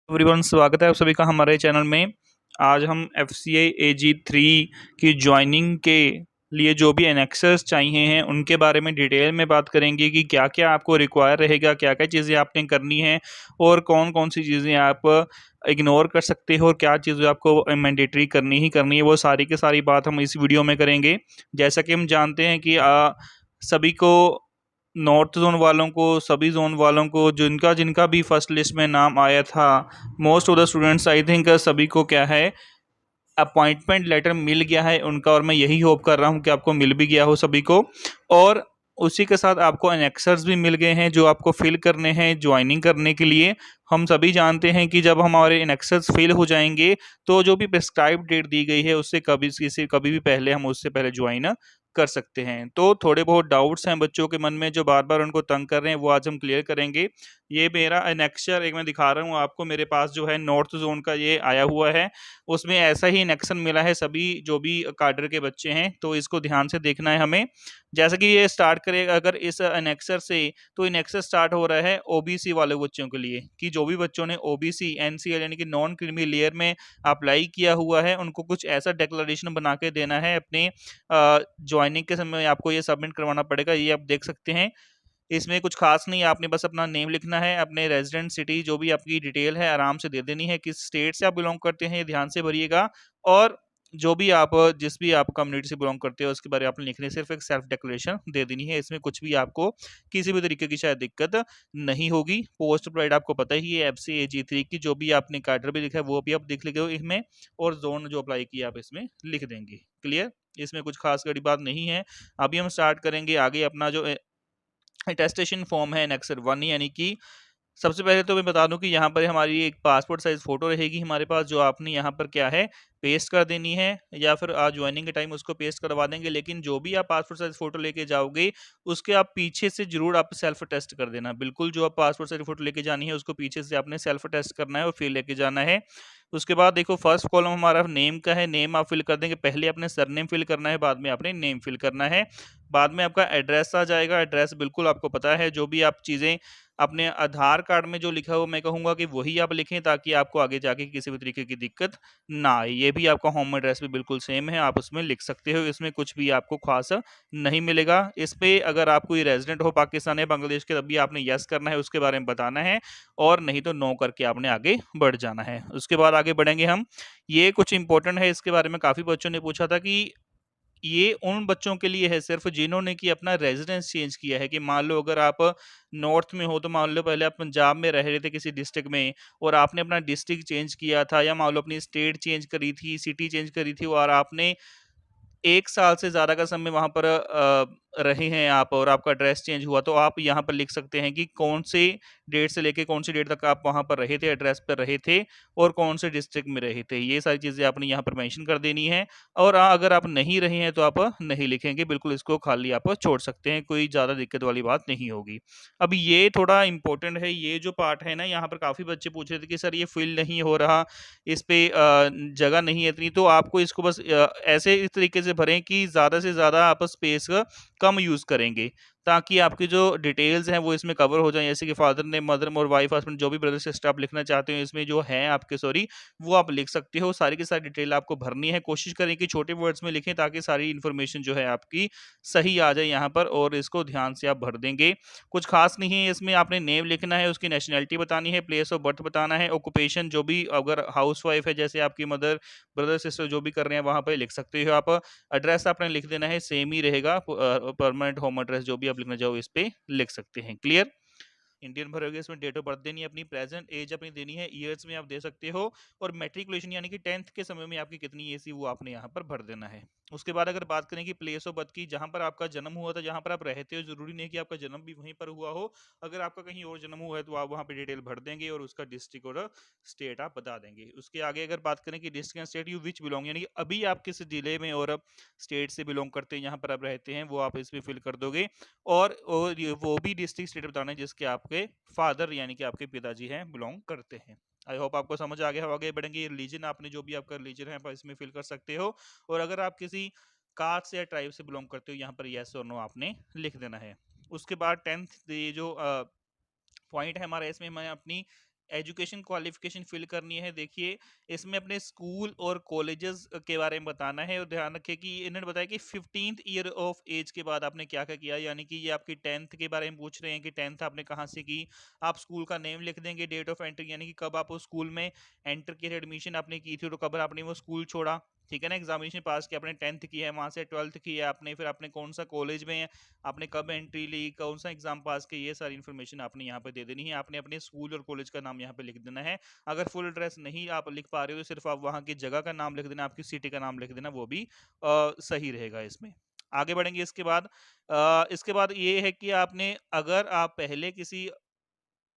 Everyone, स्वागत है आप सभी का हमारे चैनल में। आज हम एफसीआई एजी 3 की ज्वाइनिंग के लिए जो भी एनेक्सर्स चाहिए हैं उनके बारे में डिटेल में बात करेंगे कि क्या क्या आपको रिक्वायर रहेगा, क्या क्या चीज़ें आपने करनी है और कौन कौन सी चीज़ें आप इग्नोर कर सकते हो और क्या चीज़ें आपको मैंडेटरी करनी ही करनी है। वो सारी की सारी बात हम इस वीडियो में करेंगे। जैसा कि हम जानते हैं कि सभी को, नॉर्थ जोन वालों को, सभी जोन वालों को, जिनका जिनका भी फर्स्ट लिस्ट में नाम आया था, most of the students I think सभी को क्या है, अपॉइंटमेंट लेटर मिल गया है उनका। और मैं यही होप कर रहा हूँ कि आपको मिल भी गया हो सभी को। और उसी के साथ आपको एनेक्सर्स भी मिल गए हैं जो आपको फिल करने हैं ज्वाइनिंग करने के लिए। हम सभी जानते हैं कि जब हमारे एनेक्सर्स फिल हो जाएंगे तो जो भी प्रिस्क्राइब डेट दी गई है उससे कभी भी पहले हम उससे पहले ज्वाइन कर सकते हैं। तो थोड़े बहुत डाउट्स हैं बच्चों के मन में जो बार बार उनको तंग कर रहे हैं, वो आज हम क्लियर करेंगे। ये मेरा एनेक्सर एक मैं दिखा रहा हूँ आपको, मेरे पास जो है नॉर्थ जोन का ये आया हुआ है। उसमें ऐसा ही इनेक्शन मिला है सभी जो भी काडर के बच्चे हैं, तो इसको ध्यान से देखना है हमें। जैसे कि ये स्टार्ट करेगा अगर इस इनेक्सर से, तो इनेक्सर स्टार्ट हो रहा है ओबीसी वाले बच्चों के लिए, कि जो भी बच्चों ने ओबीसी एनसीएल यानी कि नॉन क्रीमी लेयर में अप्लाई किया हुआ है उनको कुछ ऐसा डिक्लेरेशन बना के देना है अपने ज्वाइनिंग के समय। आपको ये सबमिट करवाना पड़ेगा। ये आप देख सकते हैं, इसमें कुछ खास नहीं है, आपने बस अपना नेम लिखना है, अपने रेजिडेंट सिटी जो भी आपकी डिटेल है आराम से दे देनी है, किस स्टेट से आप बिलोंग करते हैं ये ध्यान से भरिएगा। और जो भी आप, जिस भी आप कम्युनिटी से बिलोंग करते हो उसके बारे में आपने लिखने, सिर्फ एक सेल्फ डिक्लेरेशन दे देनी है। इसमें कुछ भी आपको किसी भी तरीके की शायद दिक्कत नहीं होगी। पोस्ट प्रोवाइड आपको पता ही है, FC AG3 की जो भी आपने कार्डर भी लिखा है वो भी आप लिख लेंगे इसमें, और जोन जो अप्लाई किया आप इसमें लिख देंगे। क्लियर, इसमें कुछ खास बड़ी बात नहीं है। अभी हम स्टार्ट करेंगे आगे अपना जो अटेस्टेशन फॉर्म है नेक्स्ट 1, यानी कि सबसे पहले तो मैं बता दूं कि यहाँ पर हमारी एक पासपोर्ट साइज फोटो रहेगी हमारे पास, जो आपने यहाँ पर क्या है पेस्ट कर देनी है, या फिर आज ज्वाइनिंग के टाइम उसको पेस्ट करवा देंगे। लेकिन जो भी आप पासपोर्ट साइज फोटो लेके जाओगे उसके आप पीछे से जरूर आप सेल्फ टेस्ट कर देना। बिल्कुल, जो आप पासपोर्ट साइज फोटो लेके जानी है उसको पीछे से आपने सेल्फ टेस्ट करना है और फिर लेके जाना है। उसके बाद देखो, फर्स्ट कॉलम हमारा नेम का है, नेम आप फिल कर देंगे। पहले अपने सरनेम फिल करना है, बाद में आपने नेम फिल करना है। बाद में आपका एड्रेस आ जाएगा। एड्रेस बिल्कुल आपको पता है, जो भी आप चीज़ें अपने आधार कार्ड में जो लिखा हो, मैं कहूँगा कि वही आप लिखें ताकि आपको आगे जाके किसी भी तरीके की दिक्कत ना आए। ये भी आपका होम एड्रेस भी बिल्कुल सेम है, आप उसमें लिख सकते हो। इसमें कुछ भी आपको खास नहीं मिलेगा। इस पे अगर आप कोई रेजिडेंट हो पाकिस्तान या बांग्लादेश के, तब भी आपने यस करना है, उसके बारे में बताना है, और नहीं तो नो करके आपने आगे बढ़ जाना है। उसके बाद आगे बढ़ेंगे हम। ये कुछ इंपॉर्टेंट है, इसके बारे में काफ़ी बच्चों ने पूछा था कि ये उन बच्चों के लिए है सिर्फ जिन्होंने कि अपना रेजिडेंस चेंज किया है। कि मान लो अगर आप नॉर्थ में हो, तो मान लो पहले आप पंजाब में रह रहे थे किसी डिस्ट्रिक्ट में, और आपने अपना डिस्ट्रिक्ट चेंज किया था, या मान लो अपनी स्टेट चेंज करी थी, सिटी चेंज करी थी, और आपने 1 साल से ज़्यादा का समय वहाँ पर रहे हैं आप, और आपका एड्रेस चेंज हुआ, तो आप यहाँ पर लिख सकते हैं कि कौन से डेट से लेके कौन सी डेट तक आप वहाँ पर रहे थे, एड्रेस पर रहे थे, और कौन से डिस्ट्रिक्ट में रहे थे। ये सारी चीज़ें आपने यहाँ पर मेंशन कर देनी है। और अगर आप नहीं रहे हैं तो आप नहीं लिखेंगे, बिल्कुल इसको खाली आप छोड़ सकते हैं, कोई ज़्यादा दिक्कत वाली बात नहीं होगी। अब ये थोड़ा इम्पोर्टेंट है, ये जो पार्ट है ना, यहाँ पर काफ़ी बच्चे पूछ रहे थे कि सर ये फिल नहीं हो रहा, इस पे जगह नहीं है इतनी। तो आपको इसको बस ऐसे इस तरीके से भरें कि ज़्यादा से ज़्यादा आप स्पेस का कम यूज़ करेंगे, ताकि आपकी जो डिटेल्स हैं वो इसमें कवर हो जाएँ। जैसे कि फादर नेम, मदर और वाइफ, हस्बैंड, जो भी ब्रदर सिस्टर आप लिखना चाहते हो इसमें जो है आपके, सॉरी, वो आप लिख सकते हो। सारी की सारी डिटेल आपको भरनी है। कोशिश करें कि छोटे वर्ड्स में लिखें ताकि सारी इन्फॉर्मेशन जो है आपकी सही आ जाए यहाँ पर, और इसको ध्यान से आप भर देंगे। कुछ खास नहीं है इसमें, आपने नेम लिखना है, उसकी नेशनैलिटी बतानी है, प्लेस ऑफ बर्थ बताना है, ऑक्यूपेशन, जो भी अगर हाउसवाइफ है जैसे आपकी मदर, ब्रदर सिस्टर जो भी कर रहे हैं वहाँ पे लिख सकते हो आप। एड्रेस आपने लिख देना है, सेम ही रहेगा, परमानेंट होम एड्रेस जो भी आप लिखना चाहो इस पे लिख सकते हैं। क्लियर, इंडियन भरोगे, इसमें डेट ऑफ बर्थ देनी है अपनी, प्रेजेंट एज अपनी देनी है, ईयर्स में आप दे सकते हो, और मैट्रिकुलेशन यानी कि 10th के समय में आपकी कितनी एज थी वो आपने यहाँ पर भर देना है। उसके बाद अगर बात करें कि प्लेस ऑफ बर्थ की, जहाँ पर आपका जन्म हुआ था, जहाँ पर आप रहते हो, जरूरी नहीं कि आपका जन्म भी वहीं पर हुआ हो। अगर आपका कहीं और जन्म हुआ है तो आप वहाँ पे डिटेल भर देंगे, और उसका डिस्ट्रिक्ट और स्टेट आप बता देंगे। उसके आगे अगर बात करें कि district and state you which belong, यानी कि अभी आप किस जिले में और स्टेट से बिलोंग करते हैं, यहाँ पर आप रहते हैं, वो आप इसमें फिल कर दोगे। और वो भी डिस्ट्रिक्ट स्टेट बताना है जिसके आपके फादर यानी कि आपके पिताजी हैं बिलोंग करते हैं। आई होप आपको समझ आ गया हो। आगे बढ़ेंगे, रिलीजन आपने जो भी आपका रिलीजन है आप इसमें फिल कर सकते हो, और अगर आप किसी कास्ट या ट्राइब से बिलोंग करते हो यहाँ पर यस और नो आपने लिख देना है। उसके बाद 10th ये जो पॉइंट है हमारा, इसमें मैं अपनी एजुकेशन क्वालिफिकेशन फिल करनी है। देखिए इसमें अपने स्कूल और कॉलेजेस के बारे में बताना है, और ध्यान रखिए कि इन्होंने बताया कि 15th ईयर ऑफ एज के बाद आपने क्या क्या किया, यानी कि ये आपकी 10th के बारे में पूछ रहे हैं कि 10th आपने कहाँ से की। आप स्कूल का नेम लिख देंगे, डेट ऑफ एंट्री यानी कि कब आप उस स्कूल में एंटर किए थे, एडमिशन आपने की थी, और कब आपने वो स्कूल छोड़ा। ठीक है ना, एग्जामिनेशन पास किया आपने, 10th की है, वहां से 12th की है आपने, फिर आपने कौन सा कॉलेज में आपने कब एंट्री ली, कौन सा एग्जाम पास किया, ये सारी इन्फॉर्मेशन आपने यहाँ पे दे देनी है। आपने अपने स्कूल और कॉलेज का नाम यहाँ पे लिख देना है। अगर फुल एड्रेस नहीं आप लिख पा रहे हो तो सिर्फ आप वहाँ की जगह का नाम लिख देना, आपकी सिटी का नाम लिख देना, वो भी सही रहेगा इसमें। आगे बढ़ेंगे इसके बाद ये है कि आपने, अगर आप पहले किसी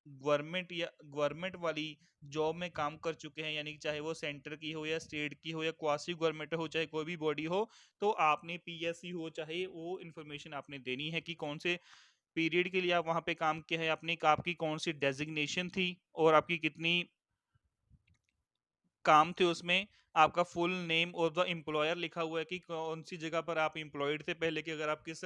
गवर्नमेंट वाली जॉब में काम कर चुके हैं, यानी कि चाहे वो सेंटर की हो या स्टेट की हो या क्वासी गवर्नमेंट हो, चाहे कोई भी बॉडी हो, तो आपने पीएससी हो चाहे, वो इन्फॉर्मेशन आपने देनी है कि कौन से पीरियड के लिए आप वहां पे काम किया है, आपने आपकी कौन सी डेजिग्नेशन थी, और आपकी कितनी काम थे उसमें। आपका फुल नेम और द एम्प्लॉयर लिखा हुआ है कि कौन सी जगह पर आप एम्प्लॉयड थे पहले, कि अगर आप किस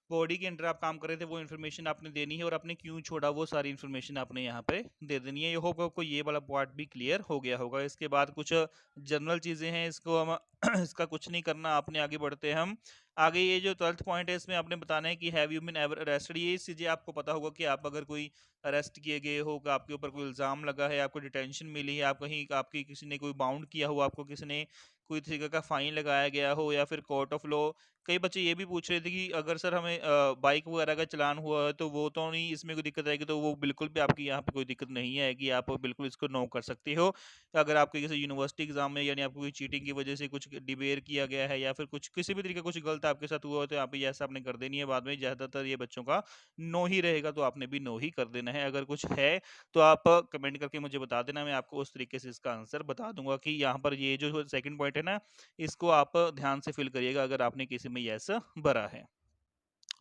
बॉडी के अंडर आप काम कर रहे थे, वो इन्फॉर्मेशन आपने देनी है, और आपने क्यों छोड़ा वो सारी इन्फॉर्मेशन आपने यहाँ पे दे देनी है। ये होप आपको ये वाला पार्ट भी क्लियर हो गया होगा। इसके बाद कुछ जनरल चीजें हैं, इसको हम इसका कुछ नहीं करना, आपने आगे बढ़ते हैं हम। आगे ये जो 12th पॉइंट है, इसमें आपने बताना है कि have you been ever arrested. ये चीजें आपको पता होगा कि आप अगर कोई अरेस्ट किए गए हो, आपके ऊपर कोई इल्जाम लगा है, आपको डिटेंशन मिली है, आप कहीं आपकी किसी ने कोई बाउंड किया हो, आपको किसी ने कोई तरीके का फाइन लगाया गया हो, या फिर कोर्ट ऑफ लॉ। कई बच्चे ये भी पूछ रहे थे कि अगर सर हमें बाइक वगैरह का चलान हुआ है तो वो तो नहीं, इसमें कोई दिक्कत आएगी, तो वो बिल्कुल भी आपकी यहाँ पे कोई दिक्कत नहीं आएगी, आप बिल्कुल इसको नो कर सकते हो। अगर आपके किसी यूनिवर्सिटी एग्जाम में, यानी आपको कोई चीटिंग की वजह से कुछ डिबेयर किया गया है, या फिर कुछ किसी भी तरीके का कुछ गलत आपके साथ हुआ हो, तो आप ये ऐसा आपने कर देनी है। बाद में ज्यादातर ये बच्चों का नो ही रहेगा, तो आपने भी नो ही कर देना है। अगर कुछ है तो आप कमेंट करके मुझे बता देना, मैं आपको उस तरीके से इसका आंसर बता दूंगा कि यहाँ पर ये जो सेकंड पॉइंट है ना, इसको आप ध्यान से फिल करिएगा अगर आपने किसी में यस भरा है।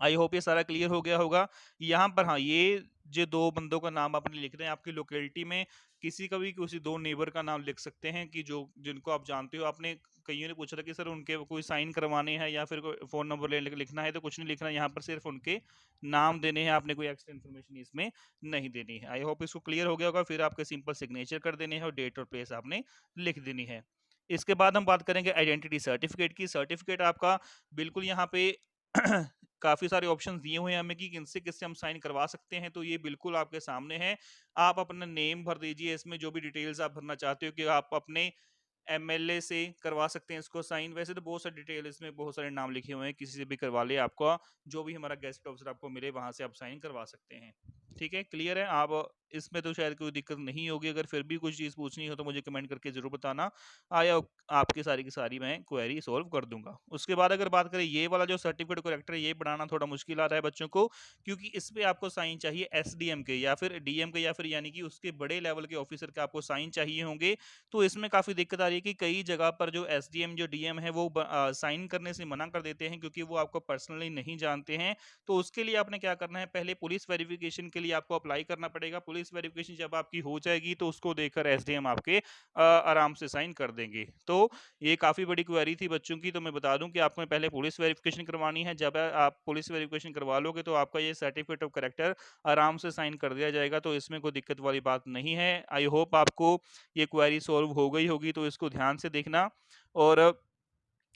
आई होप ये सारा क्लियर हो गया होगा। यहाँ पर हाँ, ये जो दो बंदों का नाम आपने लिख रहे हैं, आपकी लोकेलिटी में किसी का भी किसी दो नेबर का नाम लिख सकते हैं कि जो जिनको आप जानते हो। आपने कईयों ने पूछा था कि सर उनके कोई साइन करवाने हैं या फिर कोई फोन नंबर लिखना है, तो कुछ नहीं लिखना, यहाँ पर सिर्फ उनके नाम देने हैं, आपने कोई एक्स्ट्रा इन्फॉर्मेशन इसमें नहीं देनी है। आई होप इसको क्लियर हो गया होगा। फिर आपके सिंपल सिग्नेचर कर देने हैं और डेट और प्लेस आपने लिख देनी है। इसके बाद हम बात करेंगे आइडेंटिटी सर्टिफिकेट की। सर्टिफिकेट आपका बिल्कुल यहाँ पे काफी सारे ऑप्शंस दिए हुए हैं हमें कि किनसे किससे हम साइन करवा सकते हैं, तो ये बिल्कुल आपके सामने है। आप अपना नेम भर दीजिए, इसमें जो भी डिटेल्स आप भरना चाहते हो, कि आप अपने एमएलए से करवा सकते हैं इसको साइन। वैसे तो बहुत सारी डिटेल इसमें, बहुत सारे नाम लिखे हुए हैं, किसी से भी करवा ले, आपका जो भी हमारा गेस्ट ऑफिसर आपको मिले वहां से आप साइन करवा सकते हैं। ठीक है, क्लियर है। आप इसमें तो शायद कोई दिक्कत नहीं होगी। अगर फिर भी कुछ चीज पूछनी हो तो मुझे कमेंट करके जरूर बताना, आया आपकी सारी की सारी मैं क्वेरी सॉल्व कर दूंगा। उसके बाद अगर बात करें ये वाला जो सर्टिफिकेट करेक्टर है, ये बनाना थोड़ा मुश्किल आ रहा है बच्चों को, क्योंकि इस पे आपको साइन चाहिए एसडीएम के या फिर डीएम के, या फिर यानी कि उसके बड़े लेवल के ऑफिसर के आपको साइन चाहिए होंगे। तो इसमें काफी दिक्कत आ रही है कि कई जगह पर जो एसडीएम जो डीएम है वो साइन करने से मना कर देते हैं, क्योंकि वो आपको पर्सनली नहीं जानते हैं। तो उसके लिए आपने क्या करना है, पहले पुलिस वेरिफिकेशन के लिए आपको अप्लाई करना पड़ेगा। पुलिस वेरिफिकेशन जब आपकी हो जाएगी तो उसको देखकर एसडीएम आपके आराम से साइन कर देंगे। तो ये काफी बड़ी क्वेरी थी बच्चों की, तो मैं बता दूं कि आपको पहले पुलिस वेरिफिकेशन करवानी है। जब आप पुलिस वेरिफिकेशन करवा लोगे तो आपका ये सर्टिफिकेट ऑफ करेक्टर आराम से साइन कर दिया जाएगा, तो इसमें कोई दिक्कत वाली बात नहीं है। आई होप आपको ये क्वेरी सॉल्व हो गई होगी, तो इसको ध्यान से देखना। और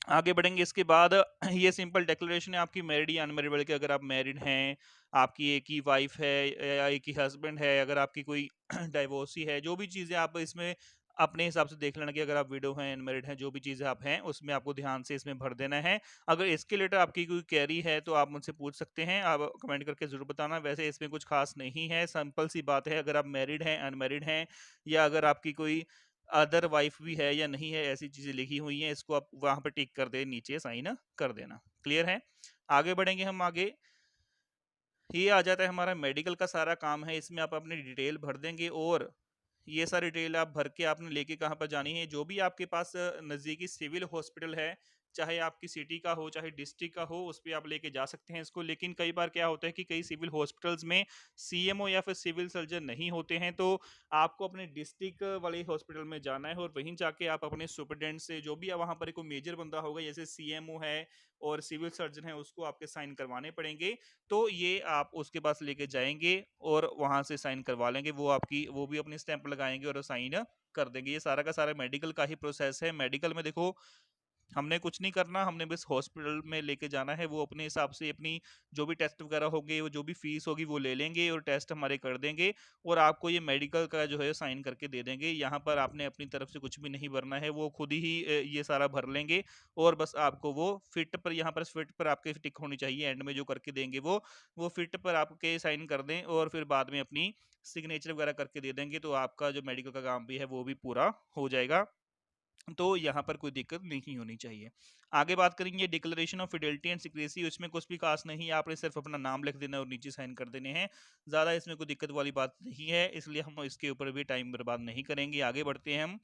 आगे बढ़ेंगे इसके बाद ये सिंपल डिक्लेरेशन है आपकी मैरिड या अनमैरिड, बल्कि अगर आप मैरिड हैं, आपकी एक ही वाइफ है या एक ही हस्बैंड है, अगर आपकी कोई डाइवोर्सी है, जो भी चीज़ें आप इसमें अपने हिसाब से देख लेना कि अगर आप विडो हैं, अनमैरिड हैं, जो भी चीज़ें आप हैं उसमें आपको ध्यान से इसमें भर देना है। अगर इसके रिलेटेड आपकी कोई क्वेरी है तो आप मुझसे पूछ सकते हैं, आप कमेंट करके जरूर बताना। वैसे इसमें कुछ खास नहीं है, सिंपल सी बात है। अगर आप मैरिड हैं, अनमैरिड हैं, या अगर आपकी कोई अदर वाइफ भी है या नहीं है, ऐसी चीजें लिखी हुई हैं, इसको आप वहां पर टिक कर दे, नीचे साइन कर देना। क्लियर है। आगे बढ़ेंगे हम आगे। ये आ जाता है हमारा मेडिकल का सारा काम है। इसमें आप अपनी डिटेल भर देंगे, और ये सारी डिटेल आप भर के आपने लेके कहाँ पर जानी है, जो भी आपके पास नज़दीकी सिविल हॉस्पिटल है, चाहे आपकी सिटी का हो, चाहे डिस्ट्रिक्ट का हो, उस पे आप लेके जा सकते हैं इसको। लेकिन कई बार क्या होता है कि कई सिविल हॉस्पिटल्स में सीएमओ या फिर सिविल सर्जन नहीं होते हैं, तो आपको अपने डिस्ट्रिक्ट वाले हॉस्पिटल में जाना है और वहीं जाके आप अपने सुपरडेंट से, जो भी वहाँ पर कोई मेजर बंदा होगा जैसे सीएमओ है और सिविल सर्जन है, उसको आपके साइन करवाने पड़ेंगे। तो ये आप उसके पास लेके जाएंगे और वहां से साइन करवा लेंगे, वो भी अपनी स्टैंप लगाएंगे और साइन कर देंगे। ये सारा का सारा मेडिकल का ही प्रोसेस है। मेडिकल में देखो, हमने कुछ नहीं करना, हमने बस हॉस्पिटल में लेके जाना है, वो अपने हिसाब से अपनी जो भी टेस्ट वगैरह होंगे, वो जो भी फीस होगी वो ले लेंगे और टेस्ट हमारे कर देंगे और आपको ये मेडिकल का जो है साइन करके दे देंगे। यहाँ पर आपने अपनी तरफ से कुछ भी नहीं भरना है, वो खुद ही ये सारा भर लेंगे और बस आपको वो फिट पर, यहाँ पर फिट पर आपके टिक होनी चाहिए, एंड में जो करके देंगे वो फिट पर आपके साइन कर दें और फिर बाद में अपनी सिग्नेचर वगैरह करके दे देंगे, तो आपका जो मेडिकल का काम भी है वो भी पूरा हो जाएगा। तो यहाँ पर कोई दिक्कत नहीं होनी चाहिए। आगे बात करेंगे declaration of Fidelity and secrecy. इसमें कुछ भी खास नहीं है, आपने सिर्फ अपना नाम लिख देना और नीचे साइन कर देने हैं। ज़्यादा इसमें कोई दिक्कत वाली बात नहीं है, इसलिए हम इसके ऊपर भी टाइम बर्बाद नहीं करेंगे। आगे बढ़ते हैं हम।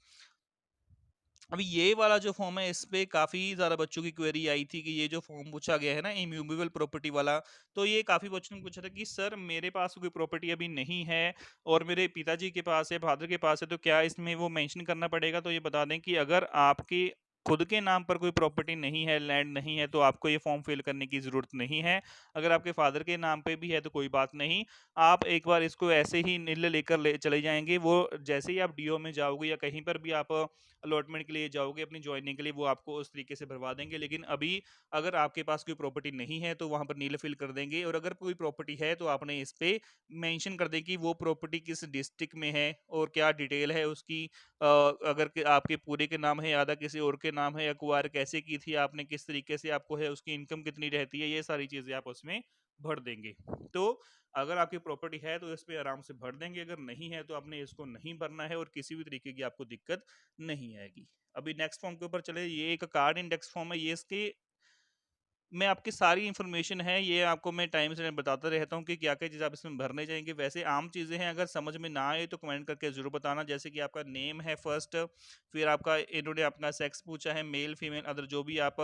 अभी ये वाला जो फॉर्म है, इस पे काफ़ी ज़्यादा बच्चों की क्वेरी आई थी कि ये जो फॉर्म पूछा गया है ना इम्यूवेबल प्रॉपर्टी वाला, तो ये काफ़ी बच्चों ने पूछा था कि सर मेरे पास कोई प्रॉपर्टी अभी नहीं है और मेरे पिताजी के पास है, फादर के पास है, तो क्या इसमें वो मेंशन करना पड़ेगा? तो ये बता दें कि अगर आपके खुद के नाम पर कोई प्रॉपर्टी नहीं है, लैंड नहीं है, तो आपको ये फॉर्म फिल करने की ज़रूरत नहीं है। अगर आपके फादर के नाम पे भी है तो कोई बात नहीं, आप एक बार इसको ऐसे ही नील लेकर ले चले जाएंगे। वो जैसे ही आप डीओ में जाओगे या कहीं पर भी आप अलॉटमेंट के लिए जाओगे अपनी ज्वाइनिंग के लिए, वो आपको उस तरीके से भरवा देंगे। लेकिन अभी अगर आपके पास कोई प्रॉपर्टी नहीं है तो वहां पर नीले फिल कर देंगे, और अगर कोई प्रॉपर्टी है तो आपने इस पे मेंशन कर दें कि वो प्रॉपर्टी किस डिस्ट्रिक्ट में है और क्या डिटेल है उसकी। अगर आपके पूरे के नाम है या आधा किसी और के नाम है, एक्वायर कैसे की थी आपने, किस तरीके से आपको है, उसकी इनकम कितनी रहती है, ये सारी चीजें आप उसमें भर देंगे। तो अगर आपकी प्रॉपर्टी है तो इस पे आराम से भर देंगे, अगर नहीं है तो आपने इसको नहीं भरना है और किसी भी तरीके की आपको दिक्कत नहीं आएगी। अभी नेक्स्ट फॉर्म के ऊपर चले। ये एक कार्ड इंडेक्स फॉर्म है, ये इसके मैं आपकी सारी इन्फॉर्मेशन है, ये आपको मैं टाइम से बताता रहता हूँ कि क्या-क्या चीज़ आप इसमें भरने जाएँगे। वैसे आम चीज़ें हैं, अगर समझ में ना आए तो कमेंट करके ज़रूर बताना। जैसे कि आपका नेम है फर्स्ट, फिर आपका इन्होंने अपना सेक्स पूछा है, मेल, फीमेल, अदर जो भी आप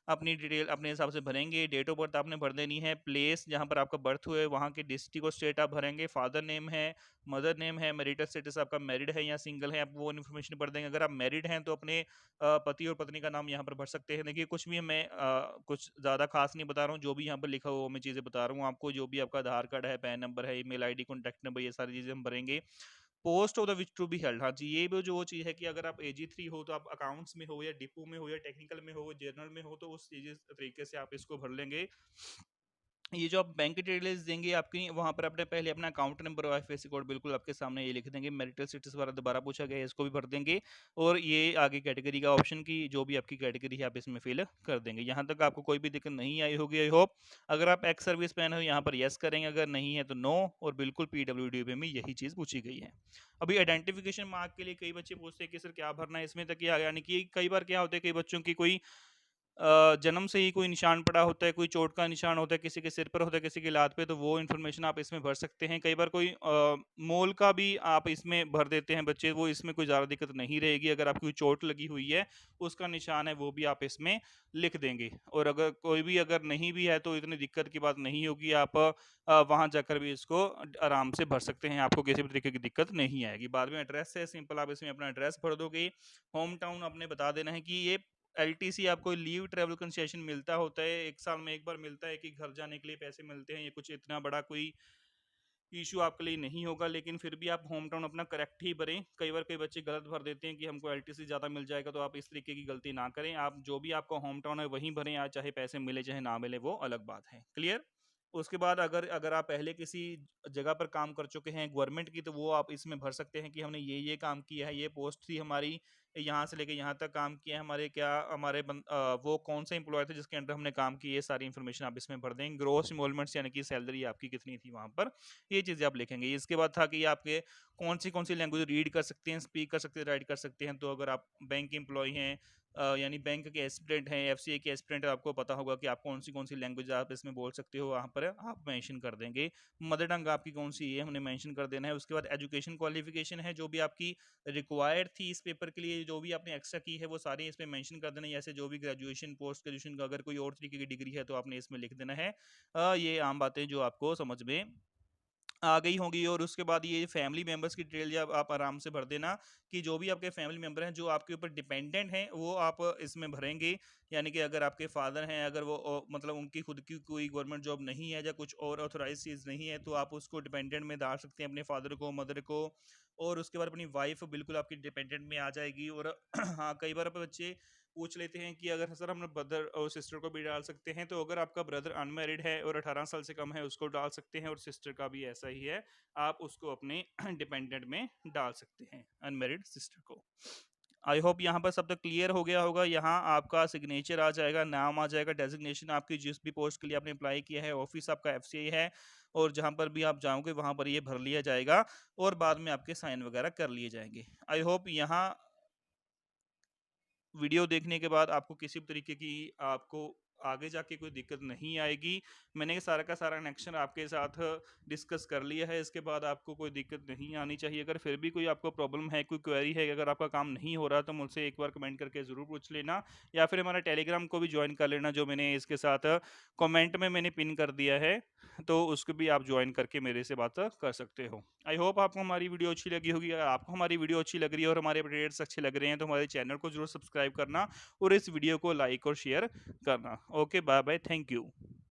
अपनी डिटेल अपने हिसाब से भरेंगे। डेट ऑफ बर्थ आपने भर देनी है, प्लेस जहाँ पर आपका बर्थ हुआ है वहाँ के डिस्ट्रिक्ट और स्टेट आप भरेंगे, फादर नेम है, मदर नेम है, मैरिटल स्टेटस आपका मैरिड है या सिंगल है, आप वो इन्फॉर्मेशन भर देंगे। अगर आप मैरिड हैं तो अपने पति और पत्नी का नाम यहाँ पर भर सकते हैं। देखिए कुछ भी मैं कुछ ज़्यादा खास नहीं बता रहा हूँ, जो भी यहाँ पर लिखा हुआ मैं चीज़ें बता रहा हूँ आपको। जो भी आपका आधार कार्ड है, पैन नंबर है, ईमेल आईडी, कॉन्टैक्ट नंबर, ये सारी चीज़ें हम भरेंगे। Post of the which to be held, हाँ जी, ये भी जो वो चीज़ है कि अगर आप AG3 हो तो आप अकाउंट्स में हो या डिपो में हो या टेक्निकल में हो, जनरल में हो, तो उस चीज़ तरीके से आप इसको भर लेंगे। ये जो आप बैंक डिटेल्स देंगे आपकी, वहाँ पर अपने पहले अपना अकाउंट नंबर और आईएफएससी कोड बिल्कुल आपके सामने ये लिख देंगे। मैरिटल स्टेटस वाला दोबारा पूछा गया है, इसको भी भर देंगे। और ये आगे कैटेगरी का ऑप्शन की जो भी आपकी कैटेगरी है आप इसमें फिल कर देंगे। यहाँ तक आपको कोई भी दिक्कत नहीं आई होगी आई होप। अगर आप एक्स सर्विस मैन हो यहाँ पर यस करेंगे, अगर नहीं है तो नो, और बिल्कुल PWD में यही चीज़ पूछी गई है। अभी आइडेंटिफिकेशन मार्क के लिए कई बच्चे पूछते हैं कि सर क्या भरना है इसमें, तक यानी कि कई बार क्या होता है, कई बच्चों की कोई जन्म से ही कोई निशान पड़ा होता है, कोई चोट का निशान होता है, किसी के सिर पर होता है, किसी की लात पे, तो वो इन्फॉर्मेशन आप इसमें भर सकते हैं। कई बार कोई मोल का भी आप इसमें भर देते हैं बच्चे, वो इसमें कोई ज़्यादा दिक्कत नहीं रहेगी। अगर आपकी कोई चोट लगी हुई है, उसका निशान है, वो भी आप इसमें लिख देंगे। और अगर कोई भी अगर नहीं भी है तो इतनी दिक्कत की बात नहीं होगी, आप वहाँ जाकर भी इसको आराम से भर सकते हैं, आपको किसी भी तरीके की दिक्कत नहीं आएगी। बाद में एड्रेस है सिंपल, आप इसमें अपना एड्रेस भर दोगे। होम टाउन आपने बता देना है कि ये LTC आपको लीव ट्रैवल कंसेशन मिलता होता है, 1 साल में 1 बार मिलता है कि घर जाने के लिए पैसे मिलते हैं। ये कुछ इतना बड़ा कोई इशू आपके लिए नहीं होगा, लेकिन फिर भी आप होम टाउन अपना करेक्ट ही भरें। कई बार कई बच्चे गलत भर देते हैं कि हमको LTC ज़्यादा मिल जाएगा, तो आप इस तरीके की गलती ना करें। आप जो भी आपका होम टाउन है वहीं भरें, या चाहे पैसे मिले चाहे ना मिले, वो अलग बात है। क्लियर? उसके बाद अगर अगर आप पहले किसी जगह पर काम कर चुके हैं गवर्नमेंट की, तो वो आप इसमें भर सकते हैं कि हमने ये काम किया है, ये पोस्ट थी हमारी, यहाँ से लेके यहाँ तक काम किया है, हमारे क्या हमारे वो कौन सा एम्प्लॉय थे जिसके अंडर हमने काम किया, ये सारी इन्फॉर्मेशन आप इसमें भर देंगे। ग्रोस इमोलमेंट्स यानी कि सैलरी आपकी कितनी थी वहाँ पर, ये चीज़ें आप लिखेंगे। इसके बाद था कि आपके कौन सी लैंग्वेज रीड कर सकते हैं, स्पीक कर सकते हैं, राइट कर सकते हैं। तो अगर आप बैंक एम्प्लॉय हैं यानी बैंक के एस्पिरेंट हैं, एफसीए के एस्पिरेंट, आपको पता होगा कि आप कौन सी लैंग्वेज आप इसमें बोल सकते हो, वहाँ पर आप मेंशन कर देंगे। मदर टंग आपकी कौन सी है उन्हें मेंशन कर देना है। उसके बाद एजुकेशन क्वालिफिकेशन है जो भी आपकी रिक्वायर्ड थी इस पेपर के लिए, जो भी आपने एक्स्ट्रा की है वो सारी इसमें मेंशन कर देना है। जैसे जो भी ग्रेजुएशन, पोस्ट ग्रेजुएशन का अगर कोई और तरीके की डिग्री है तो आपने इसमें लिख देना है। ये आम बातें जो आपको समझ में आ गई होंगी। और उसके बाद ये फैमिली मेंबर्स की डिटेल जब आप आराम से भर देना कि जो भी आपके फैमिली मेंबर हैं जो आपके ऊपर डिपेंडेंट हैं वो आप इसमें भरेंगे। यानी कि अगर आपके फादर हैं, अगर वो मतलब उनकी खुद की कोई गवर्नमेंट जॉब नहीं है या कुछ और ऑथोराइज चीज़ नहीं है तो आप उसको डिपेंडेंट में डाल सकते हैं, अपने फादर को, मदर को। और उसके बाद अपनी वाइफ बिल्कुल आपकी डिपेंडेंट में आ जाएगी। और हाँ, कई बार बच्चे पूछ लेते हैं कि अगर सर हम ब्रदर और सिस्टर को भी डाल सकते हैं, तो अगर आपका ब्रदर अनमैरिड है और 18 साल से कम है उसको डाल सकते हैं, और सिस्टर का भी ऐसा ही है, आप उसको अपने डिपेंडेंट में डाल सकते हैं, अनमैरिड सिस्टर को। आई होप यहाँ पर सब तक क्लियर हो गया होगा। यहाँ आपका सिग्नेचर आ जाएगा, नाम आ जाएगा, डेजिग्नेशन आपकी जिस भी पोस्ट के लिए आपने अप्लाई किया है, ऑफिस आपका एफसीआई है, और जहाँ पर भी आप जाओगे वहाँ पर ये भर लिया जाएगा और बाद में आपके साइन वगैरह कर लिए जाएंगे। आई होप यहाँ वीडियो देखने के बाद आपको किसी भी तरीके की आपको आगे जाके कोई दिक्कत नहीं आएगी। मैंने सारा का सारा कनेक्शन आपके साथ डिस्कस कर लिया है, इसके बाद आपको कोई दिक्कत नहीं आनी चाहिए। अगर फिर भी कोई आपको प्रॉब्लम है, कोई क्वेरी है, अगर आपका काम नहीं हो रहा तो मुझसे एक बार कमेंट करके ज़रूर पूछ लेना, या फिर हमारा टेलीग्राम को भी ज्वाइन कर लेना जो मैंने इसके साथ कमेंट में मैंने पिन कर दिया है, तो उसको भी आप ज्वाइन करके मेरे से बात कर सकते हो। आई होप आपको हमारी वीडियो अच्छी लगी होगी। अगर आपको हमारी वीडियो अच्छी लग रही है और हमारे अपडेट्स अच्छे लग रहे हैं तो हमारे चैनल को जरूर सब्सक्राइब करना और इस वीडियो को लाइक और शेयर करना। Okay, bye bye, thank you.